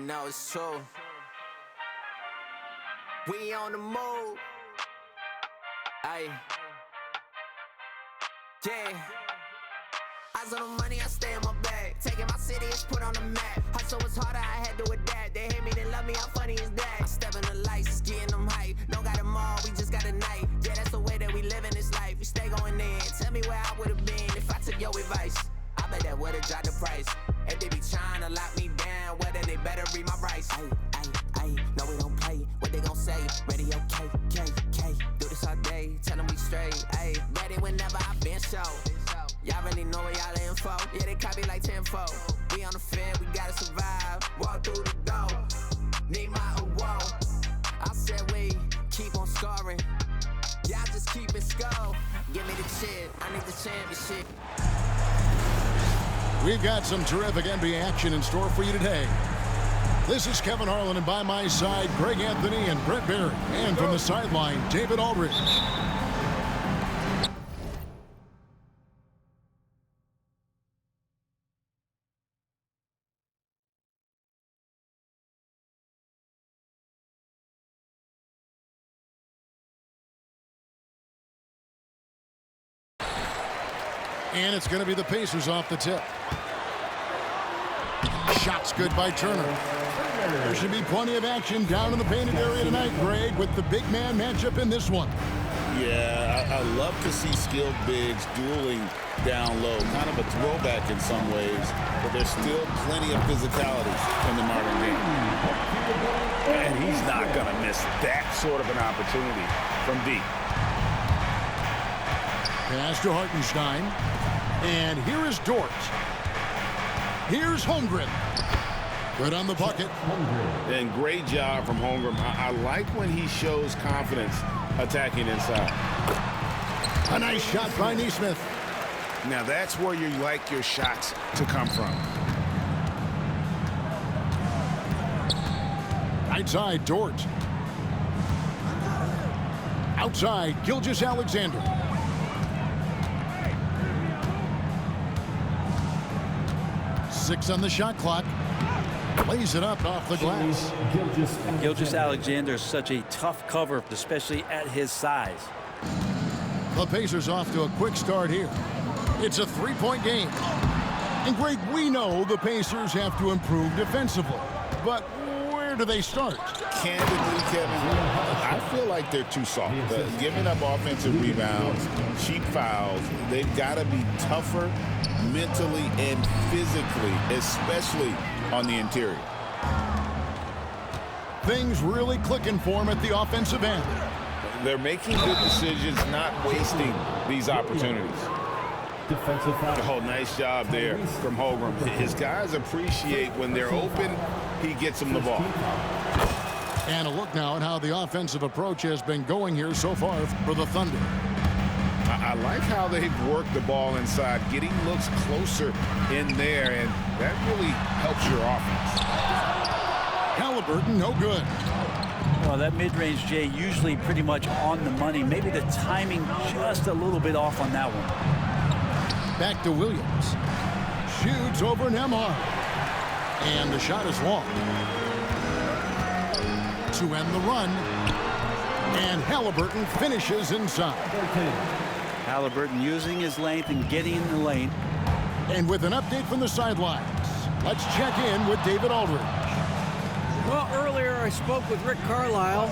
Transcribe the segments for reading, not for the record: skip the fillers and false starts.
know it's true. We on the move. Aye. Yeah. Eyes on the money, I stay in my bag. Taking my city, it's put on the map. Hustle was harder, I had to adapt. They hate me, they love me, how funny is that? I step in the lights, it's getting them hype. Don't got them all, we just got a night. Yeah, that's the way that we live in this life. We stay going in. Tell me where I would've been if I took your advice. I bet that would've dropped the price. If they be trying to lock me down, whether they better read my rights. Ayy, no we don't play. What they gon' say? Radio K. Do this all day, tell them we straight. Ayy, ready whenever I been show. Y'all really know where y'all info. Yeah, they copy like tenfold. We on the field, we gotta survive. Walk through the door, need my award. I said we keep on scoring. Y'all just keep it score. Give me the chip, I need the championship. We've got some terrific NBA action in store for you today. This is Kevin Harlan, and by my side, Greg Anthony and Brent Barry. And from the sideline, David Aldridge. And it's going to be the Pacers off the tip. Shots good by Turner. There should be plenty of action down in the painted area tonight, Greg, with the big man matchup in this one. Yeah, I love to see skilled bigs dueling down low. Kind of a throwback in some ways, but there's still plenty of physicality in the modern game. And he's not going to miss that sort of an opportunity from deep. Pass to Hartenstein. And here is Dort. Here's Holmgren. Good on the bucket. And great job from Holmgren. I like when he shows confidence attacking inside. A nice shot by Nesmith. Now that's where you like your shots to come from. Right side, Dort. Outside, Gilgeous-Alexander. Six on the shot clock. Plays it up off the glass. Gilgeous-Alexander is such a tough cover, especially at his size. The Pacers off to a quick start here. It's a three-point game. And Greg, we know the Pacers have to improve defensively. But where do they start? Candidly, Kevin, I feel like they're too soft. Giving up offensive rebounds, cheap fouls, they've got to be tougher mentally and physically, especially on the interior. Things really clicking for them at the offensive end. They're making good decisions, not wasting these opportunities. Defensive foul. Oh, nice job there from Holmgren. His guys appreciate when they're open, he gets them the ball. And a look now at how the offensive approach has been going here so far for the Thunder. I like how they've worked the ball inside, getting looks closer in there, and that really helps your offense. Halliburton, no good. Well, that mid-range, Jay, usually pretty much on the money. Maybe the timing just a little bit off on that one. Back to Williams. Shoots over Nembhard. And the shot is long. To end the run. And Halliburton finishes inside. Halliburton using his length and getting in the lane. And with an update from the sidelines, let's check in with David Aldridge. Well, earlier I spoke with Rick Carlisle.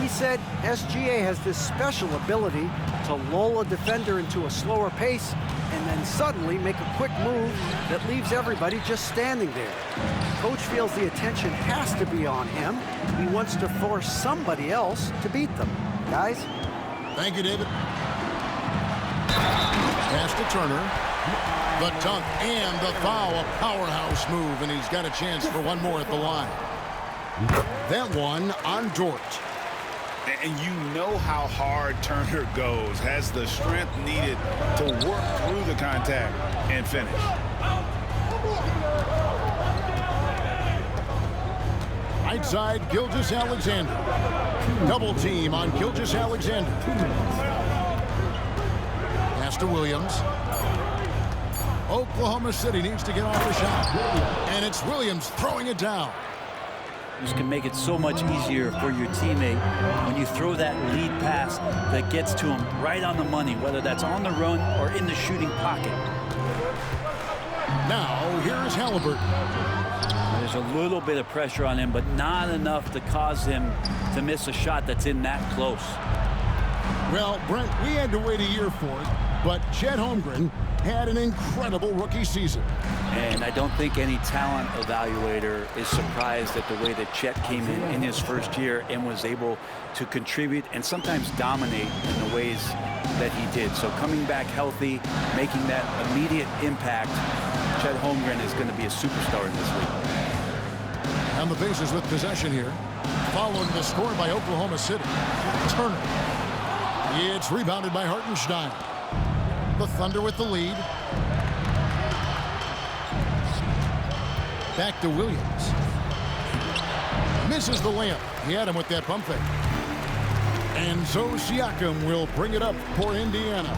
He said SGA has this special ability to lull a defender into a slower pace and then suddenly make a quick move that leaves everybody just standing there. Coach feels the attention has to be on him. He wants to force somebody else to beat them. Guys? Thank you, David. Pass to Turner. The dunk and the foul, a powerhouse move, and he's got a chance for one more at the line. That one on Dort. And you know how hard Turner goes, has the strength needed to work through the contact and finish. Right side, Gilgeous-Alexander. Double team on Gilgeous-Alexander. Pass to Williams. Oklahoma City needs to get off the shot. And it's Williams throwing it down. Just can make it so much easier for your teammate when you throw that lead pass that gets to him right on the money, whether that's on the run or in the shooting pocket. Now, here's Halliburton. There's a little bit of pressure on him, but not enough to cause him to miss a shot that's in that close. Well, Brent, we had to wait a year for it, but Chet Holmgren had an incredible rookie season. And I don't think any talent evaluator is surprised at the way that Chet came in his first year and was able to contribute and sometimes dominate in the ways that he did. So coming back healthy, making that immediate impact, Chet Holmgren is going to be a superstar in this league. And the Pacers with possession here, following the score by Oklahoma City. Turner. It's rebounded by Hartenstein. The Thunder with the lead. Back to Williams. Misses the layup. He had him with that pump fake. And so Siakam will bring it up for Indiana.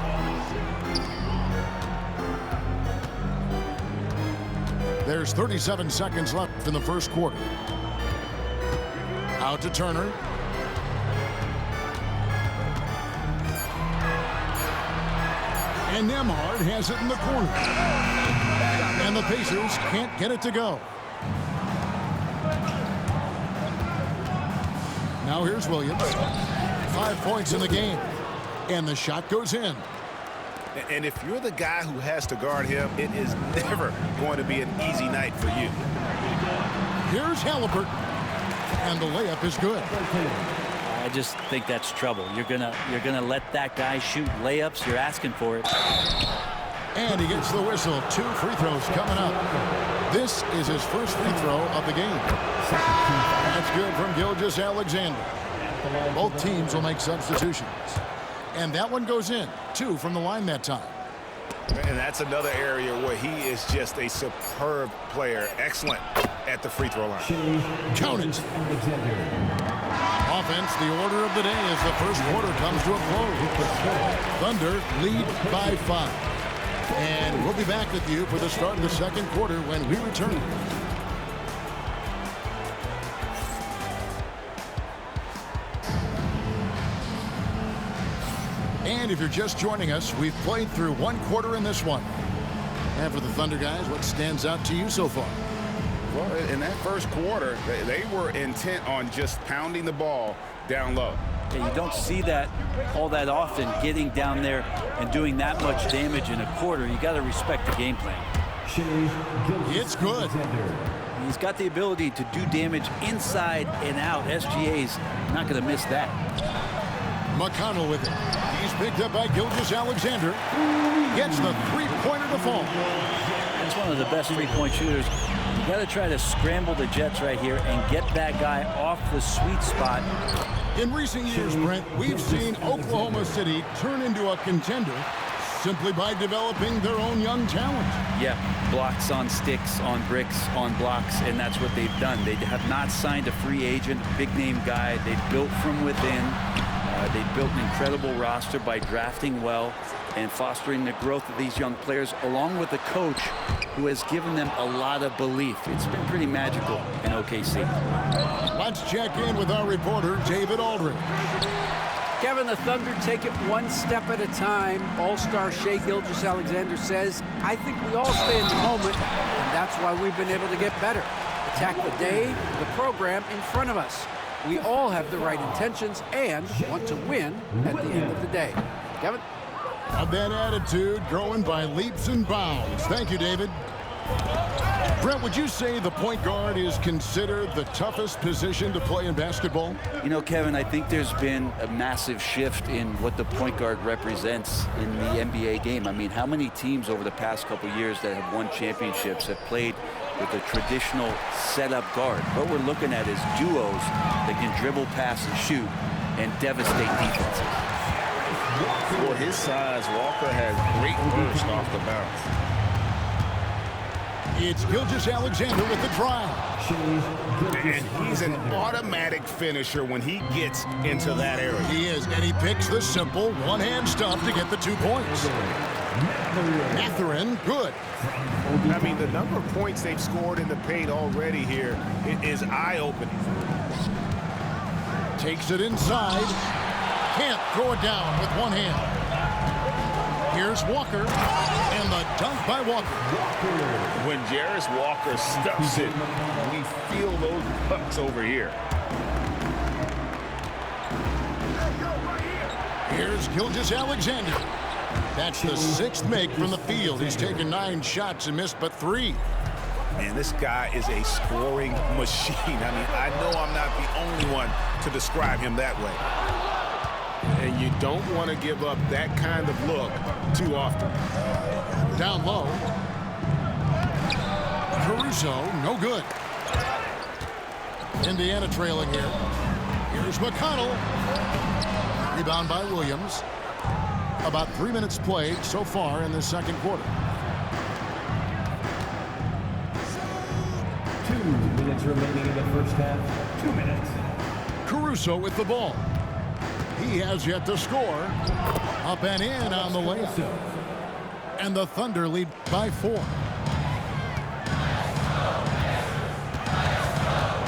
There's 37 seconds left in the first quarter. Out to Turner. And Nembhard has it in the corner. And the Pacers can't get it to go. Now here's Williams. 5 points in the game. And the shot goes in. And if you're the guy who has to guard him, it is never going to be an easy night for you. Here's Halliburton. And the layup is good. I just think that's trouble. You're gonna let that guy shoot layups. You're asking for it. And he gets the whistle. 2 free throws coming up. This is his first free throw of the game. That's good from Gilgeous-Alexander. Both teams will make substitutions. And that one goes in. 2 from the line that time. And that's another area where he is just a superb player. Excellent at the free throw line. Count it. Offense, the order of the day as the first quarter comes to a close. Thunder lead by 5. And we'll be back with you for the start of the second quarter when we return. And if you're just joining us, we've played through 1 quarter in this one. And for the Thunder guys, what stands out to you so far? Well, in that first quarter, they were intent on just pounding the ball down low. Yeah, you don't see that all that often, getting down there and doing that much damage in a quarter. You got to respect the game plan. It's good. He's got the ability to do damage inside and out. SGA's not going to miss that. McConnell with it. He's picked up by Gilgeous-Alexander. Gets the three-pointer to fall. He's one of the best three-point shooters. You got to try to scramble the Jets right here and get that guy off the sweet spot. In recent years, Brent, we've seen Oklahoma City turn into a contender simply by developing their own young talent. Yeah, blocks on sticks, on bricks, on blocks, and that's what they've done. They have not signed a free agent, big-name guy. They've built from within. They've built an incredible roster by drafting well and fostering the growth of these young players, along with a coach who has given them a lot of belief. It's been pretty magical in OKC. Let's check in with our reporter, David Aldridge. Kevin, the Thunder take it one step at a time. All-star Shai Gilgeous-Alexander says, I think we all stay in the moment, and that's why we've been able to get better. Attack the day, the program in front of us. We all have the right intentions and want to win at the end of the day. Kevin? Of that attitude growing by leaps and bounds. Thank you, David. Brent, would you say the point guard is considered the toughest position to play in basketball? You know, Kevin, I think there's been a massive shift in what the point guard represents in the NBA game. I mean, how many teams over the past couple years that have won championships have played with a traditional setup guard? What we're looking at is duos that can dribble, pass, and shoot and devastate defenses. For his size, Walker has great burst off the bounce. It's Gilgeous-Alexander with the drive. And he's an automatic finisher when he gets into that area. He is, and he picks the simple one-hand stuff to get the 2 points. Mathurin, good. I mean, the number of points they've scored in the paint already here is eye-opening. Takes it inside. Can't throw it down with one hand. Here's Walker, and the dunk by Walker. When Jarris Walker stuffs it, we feel those bucks over here. Here's Gilgeous-Alexander. That's the 6th make from the field. He's taken 9 shots and missed but 3. Man, this guy is a scoring machine. I mean, I know I'm not the only one to describe him that way. And you don't want to give up that kind of look too often. Down low. Caruso, no good. Indiana trailing here. Here's McConnell. Rebound by Williams. About 3 minutes played so far in the second quarter. 2 minutes remaining in the first half. 2 minutes. Caruso with the ball. He has yet to score. Up and in on the layup. And the Thunder lead by 4.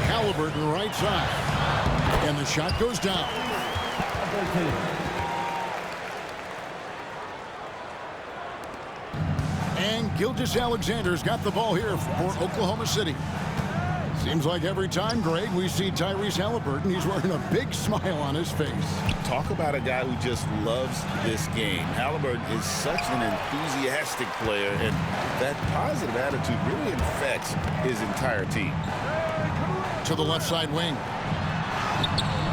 Halliburton right side. And the shot goes down. And Gilgeous-Alexander's got the ball here for Oklahoma City. Seems like every time, Greg, we see Tyrese Halliburton, he's wearing a big smile on his face. Talk about a guy who just loves this game. Halliburton is such an enthusiastic player, and that positive attitude really infects his entire team. To the left side wing.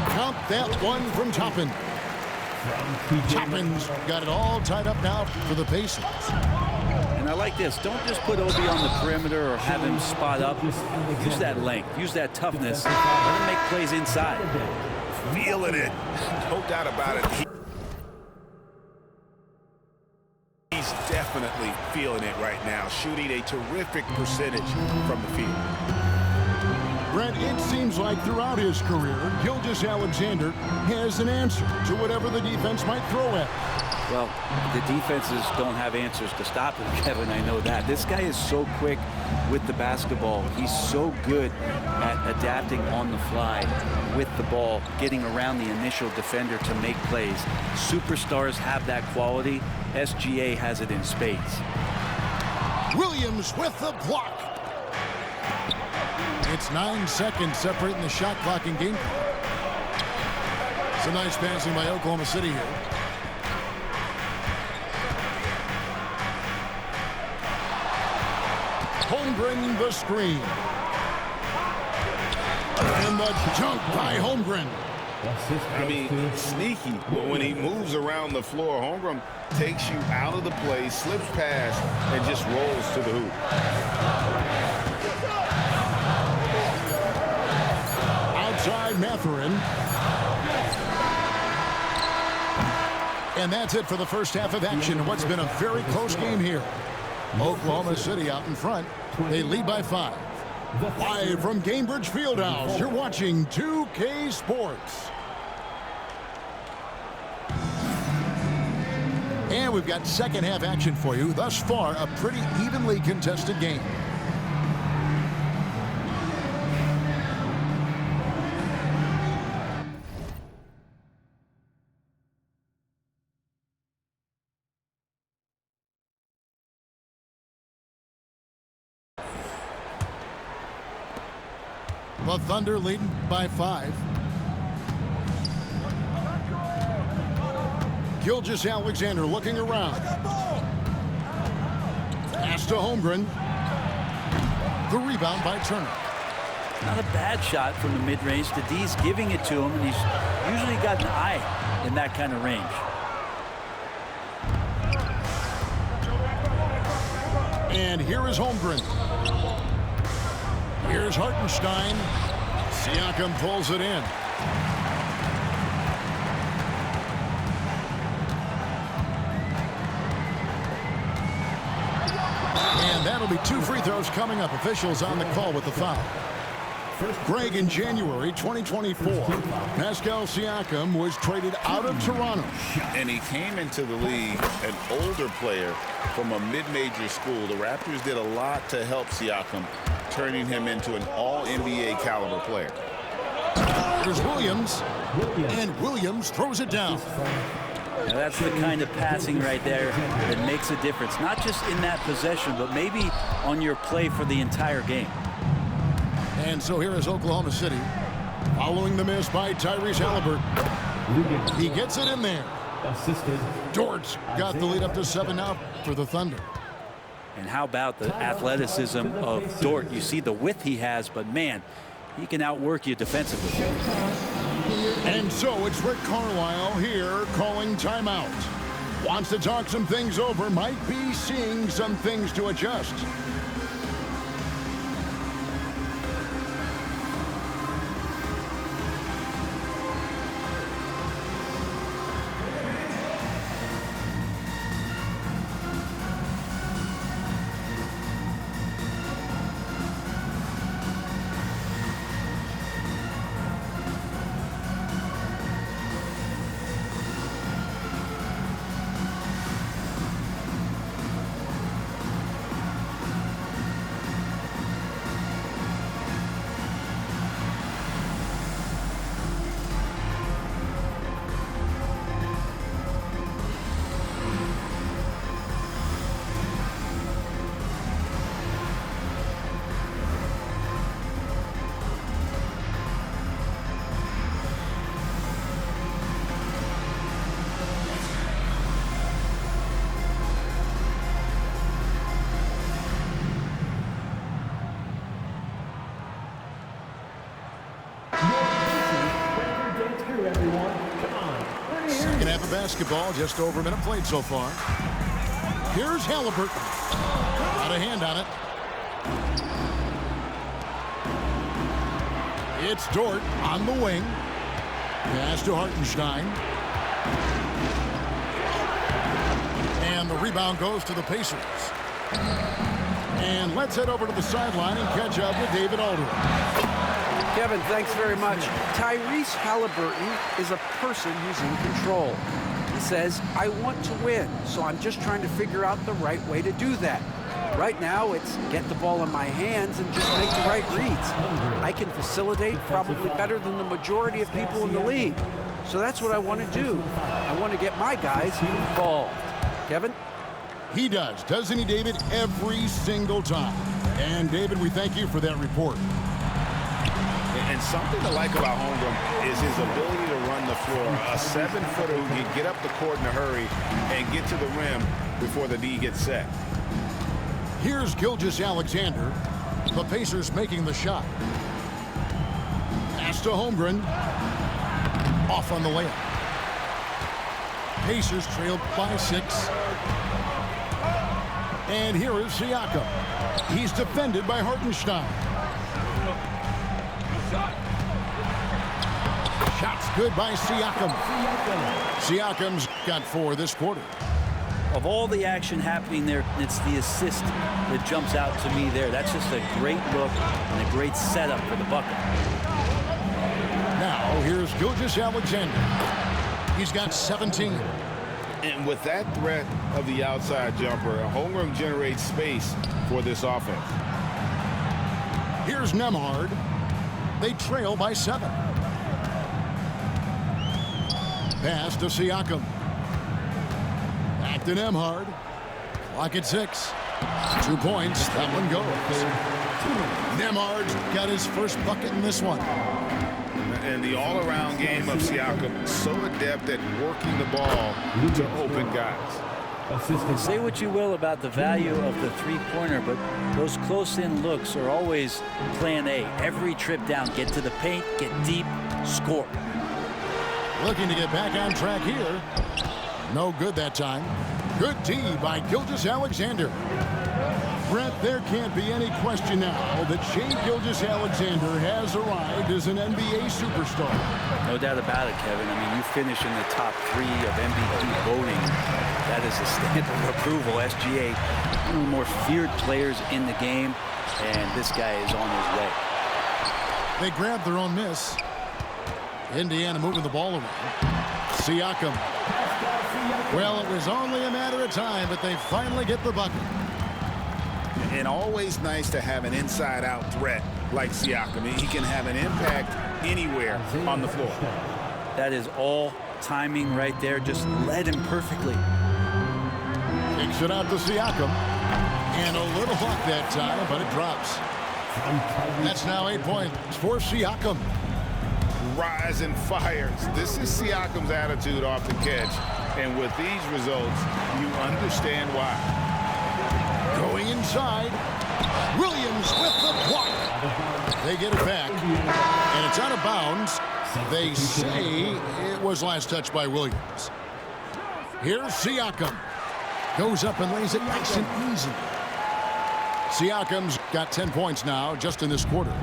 Count that one from Toppin. Toppin's got it all tied up now for the Pacers. And I like this. Don't just put Obi on the perimeter or have him spot up. Use that length. Use that toughness. Let him make plays inside. Feeling it. No doubt about it. He's definitely feeling it right now. Shooting a terrific percentage from the field. Brent, it seems like throughout his career, Gilgeous-Alexander has an answer to whatever the defense might throw at. Well, the defenses don't have answers to stop him, Kevin. I know that. This guy is so quick with the basketball. He's so good at adapting on the fly with the ball, getting around the initial defender to make plays. Superstars have that quality. SGA has it in spades. Williams with the block. It's 9 seconds separating the shot clock and game clock. Some nice passing by Oklahoma City here. Holmgren the screen. And the jump by Holmgren. I mean, sneaky, but when he moves around the floor, Holmgren takes you out of the play, slips past, and just rolls to the hoop. Outside Mathurin. And that's it for the first half of action. What's been a very close game here. Oklahoma City out in front. They lead by 5. Live from Gainbridge Fieldhouse, you're watching 2K Sports. And we've got second half action for you. Thus far, a pretty evenly contested game. The Thunder leading by 5. Gilgeous-Alexander looking around. Pass to Holmgren. The rebound by Turner. Not a bad shot from the mid-range. The D's giving it to him, and he's usually got an eye in that kind of range. And here is Holmgren. Here's Hartenstein. Siakam pulls it in. And that'll be 2 free throws coming up. Officials on the call with the foul. Greg, in January 2024, Pascal Siakam was traded out of Toronto. And he came into the league an older player from a mid-major school. The Raptors did a lot to help Siakam, turning him into an all-NBA caliber player. Here's Williams, and Williams throws it down. Now that's the kind of passing right there that makes a difference, not just in that possession, but maybe on your play for the entire game. And so here is Oklahoma City, following the miss by Tyrese Haliburton. He gets it in there. Dortch got the lead up to 7 now for the Thunder. And how about the athleticism of Dort? You see the width he has, but man, he can outwork you defensively. And so it's Rick Carlisle here calling timeout. Wants to talk some things over, might be seeing some things to adjust. Second half of basketball, just over a minute played so far. Here's Haliburton. Got a hand on it. It's Dort on the wing. Pass to Hartenstein. And the rebound goes to the Pacers. And let's head over to the sideline and catch up with David Aldridge. Kevin, thanks very much. Tyrese Haliburton is a person who's in control. He says, I want to win, so I'm just trying to figure out the right way to do that. Right now, it's get the ball in my hands and just make the right reads. I can facilitate probably better than the majority of people in the league. So that's what I want to do. I want to get my guys involved. Kevin? He does, doesn't he, David? Every single time. And, David, we thank you for that report. And something to like about Holmgren is his ability to run the floor. A 7-footer who can get up the court in a hurry and get to the rim before the D gets set. Here's Gilgeous-Alexander. The Pacers making the shot. Pass to Holmgren. Off on the layup. Pacers trailed by 6. And here is Siakam. He's defended by Hartenstein. Shots good by Siakam. Siakam's got 4 this quarter. Of all the action happening there, it's the assist that jumps out to me there. That's just a great look and a great setup for the bucket. Now, here's Gilgeous-Alexander. He's got 17. And with that threat of the outside jumper, Holmgren generates space for this offense. Here's Nembhard. They trail by 7. Pass to Siakam. Back to Nembhard. Clock at 6. 2 points. That one goes. Nembhard's got his first bucket in this one. And the all-around game of Siakam, so adept at working the ball to open guys. Say what you will about the value of the three-pointer, but those close-in looks are always plan A. Every trip down, get to the paint, get deep, score. Looking to get back on track here. No good that time. Good D by Gilgeous-Alexander. Brett, there can't be any question now that Shai Gilgeous-Alexander has arrived as an NBA superstar. No doubt about it, Kevin. I mean, you finish in the top 3 of MVP voting. That is a stamp of approval. SGA, one of the more feared players in the game, and this guy is on his way. They grabbed their own miss. Indiana moving the ball around. Siakam. Well, it was only a matter of time, but they finally get the bucket. And always nice to have an inside-out threat like Siakam. He can have an impact anywhere on the floor. That is all timing right there. Just led him perfectly. Kicks it out to Siakam. And a little luck that time, but it drops. That's now 8 points for Siakam. Rise and fires. This is Siakam's attitude off the catch. And with these results, you understand why. Going inside. Williams with the block. They get it back. And it's out of bounds. They say it was last touched by Williams. Here's Siakam. Goes up and lays it nice and easy. Siakam's got 10 points now just in this quarter.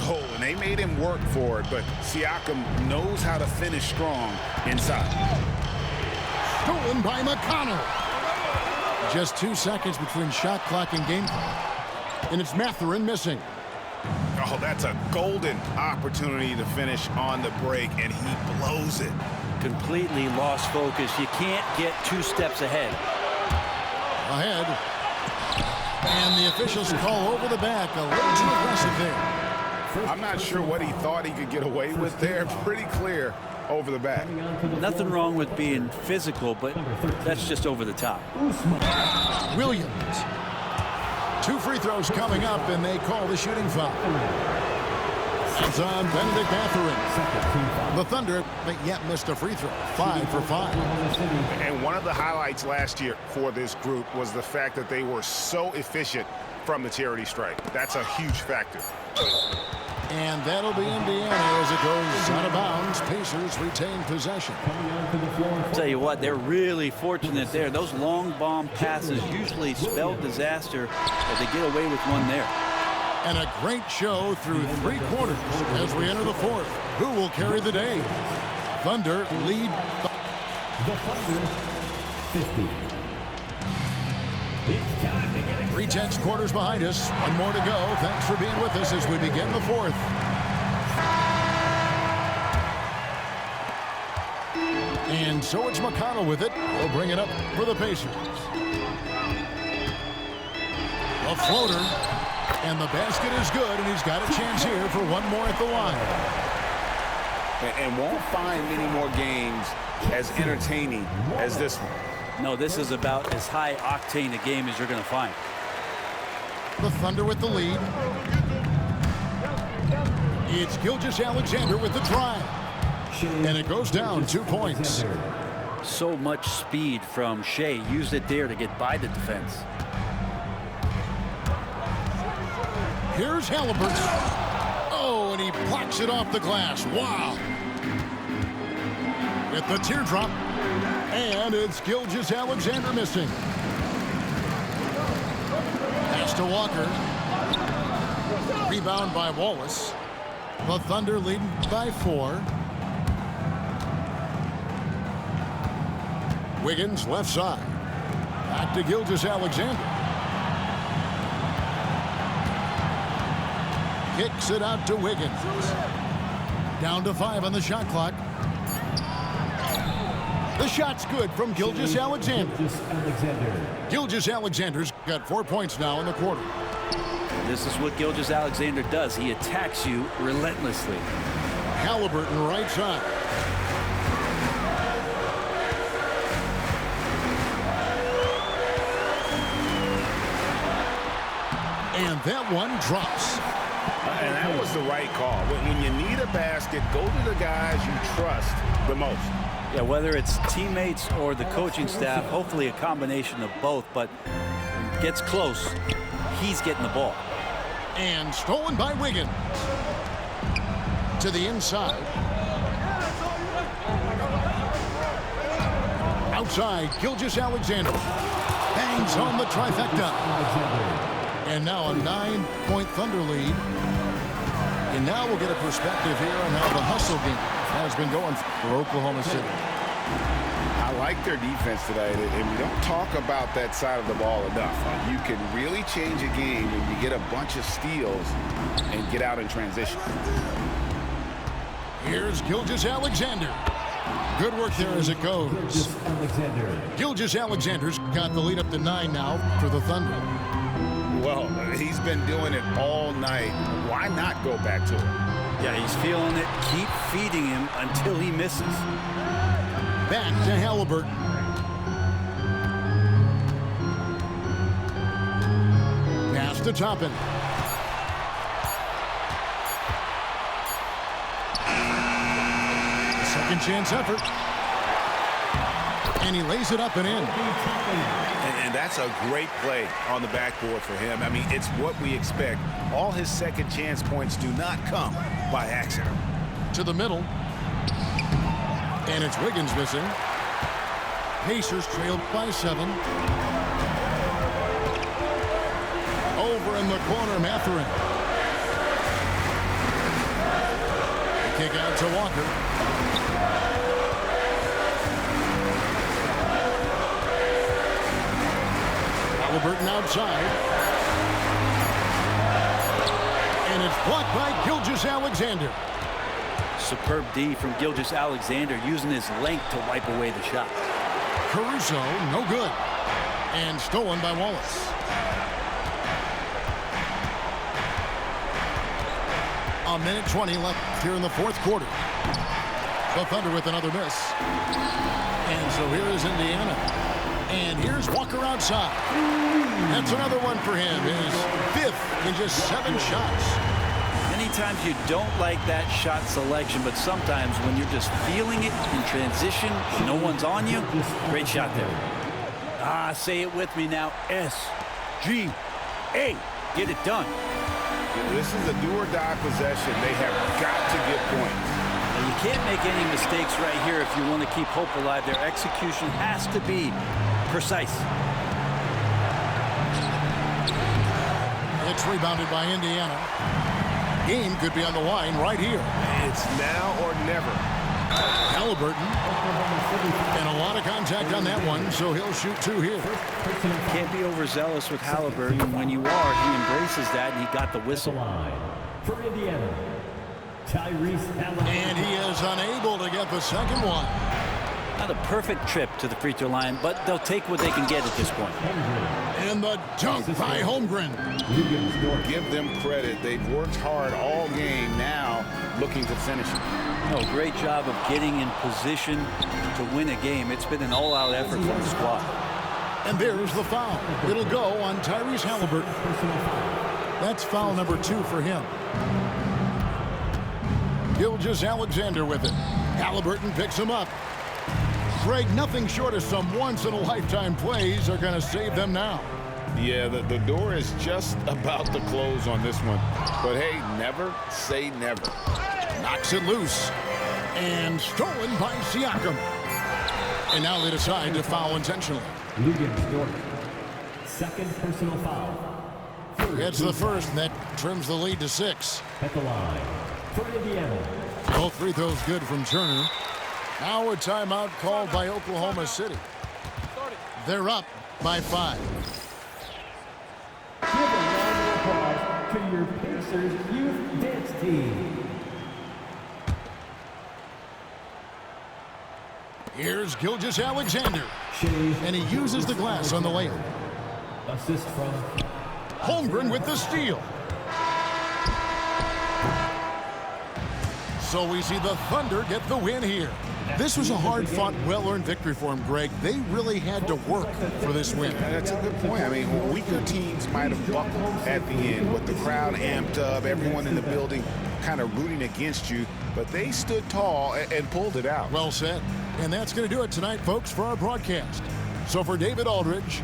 Oh, and they made him work for it, but Siakam knows how to finish strong inside. Stolen by McConnell. Just 2 seconds between shot clock and game clock. And it's Mathurin missing. Oh, that's a golden opportunity to finish on the break, and he blows it. Completely lost focus. You can't get 2 steps ahead. Ahead. And the officials call over the back. A little too aggressive there. I'm not sure what he thought he could get away with there. Pretty clear over the back. Nothing wrong with being physical, but that's just over the top. Williams. 2 free throws coming up, and they call the shooting foul. It's on Benedict Mathurin. The Thunder, but yet missed a free throw. 5 for 5. And one of the highlights last year for this group was the fact that they were so efficient from the charity strike. That's a huge factor. And that'll be Indiana as it goes out of bounds. Pacers retain possession. I'll tell you what, they're really fortunate there. Those long bomb passes usually spell disaster, but they get away with one there. And a great show through 3 quarters as we enter the 4th. Who will carry the day? Thunder lead. The Thunder, 50. 3 quarters behind us. 1 more to go. Thanks for being with us as we begin the 4th. And so it's McConnell with it. He'll bring it up for the Pacers. A floater. And the basket is good, and he's got a chance here for 1 more at the line. And won't find many more games as entertaining as this one. No, this is about as high octane a game as you're going to find. The Thunder with the lead. It's Gilgeous-Alexander with the drive. And it goes down 2 points. So much speed from Shea. Used it there to get by the defense. Here's Halliburton. Oh, and he blocks it off the glass. Wow. With the teardrop. And it's Gilgeous-Alexander missing. Pass to Walker. Rebound by Wallace. The Thunder leading by 4. Wiggins left side. Back to Gilgeous-Alexander. Kicks it out to Wiggins. Down to 5 on the shot clock. The shot's good from Gilgeous-Alexander. Gilgeous-Alexander's got 4 points now in the quarter. This is what Gilgeous-Alexander does. He attacks you relentlessly. Halliburton right side. And that one drops. And that was the right call. When you need a basket, go to the guys you trust the most. Yeah, whether it's teammates or the coaching staff, hopefully a combination of both, but when it gets close, he's getting the ball. And stolen by Wiggins. To the inside. Outside, Gilgeous-Alexander. Bangs on the trifecta. And now a 9-point Thunder lead. And now we'll get a perspective here on how the hustle game has been going for Oklahoma City. I like their defense tonight, and we don't talk about that side of the ball enough. You can really change a game when you get a bunch of steals and get out in transition. Here's Gilgeous-Alexander. Good work there as it goes. Gilgeous-Alexander's got the lead up to 9 now for the Thunder. Well, he's been doing it all night. Why not go back to it? Yeah, he's feeling it. Keep feeding him until he misses. Back to Halliburton. Pass to Toppin. Second chance effort. And he lays it up and in. And that's a great play on the backboard for him. I mean, it's what we expect. All his second chance points do not come by accident. To the middle. And it's Wiggins missing. Pacers trailed by 7. Over in the corner, Mathurin. Kick out to Walker. Halliburton outside. And it's blocked by Gilgeous-Alexander. Superb D from Gilgeous-Alexander, using his length to wipe away the shot. Caruso, no good. And stolen by Wallace. A minute 20 left here in the fourth quarter. The Thunder with another miss. And so here is Indiana. And here's Walker outside. That's another one for him. His 5th in just 7 shots. Many times you don't like that shot selection, but sometimes when you're just feeling it in transition, no one's on you, great shot there. Say it with me now. S-G-A. Get it done. This is a do-or-die possession. They have got to get points. Now, you can't make any mistakes right here if you want to keep hope alive. Their execution has to be precise. It's rebounded by Indiana. Game could be on the line right here. It's now or never. Halliburton. And a lot of contact on that one, so he'll shoot 2 here. Can't be overzealous with Halliburton. When you are, he embraces that, and he got the whistle. For Indiana, Tyrese Halliburton. And he is unable to get the second one. Not a perfect trip to the free throw line, but they'll take what they can get at this point. And the dunk by Holmgren. Give them credit. They've worked hard all game, now looking to finish it. Oh, great job of getting in position to win a game. It's been an all-out effort from the squad. And there's the foul. It'll go on Tyrese Halliburton. That's foul number 2 for him. Gilgeous-Alexander with it. Halliburton picks him up. Greg, nothing short of some once-in-a-lifetime plays are going to save them now. Yeah, the door is just about to close on this one. But hey, never say never. Knocks it loose. And stolen by Siakam. And now they decide to foul intentionally. Lugens-Dort. Second personal foul. It's the first, and that trims the lead to 6. At the line. For Indiana. Both free throws good from Turner. Now a timeout called by Oklahoma City. They're up by 5. Give a round of applause to your Pacers youth dance team. Here's Gilgeous-Alexander. And he uses the glass on the layup. Assist from Holmgren with the steal. So we see the Thunder get the win here. This was a hard-fought, well-earned victory for them, Greg. They really had to work for this win. That's a good point. I mean, weaker teams might have buckled at the end, but the crowd amped up, everyone in the building kind of rooting against you, but they stood tall and pulled it out. Well said. And that's going to do it tonight, folks, for our broadcast. So for David Aldridge,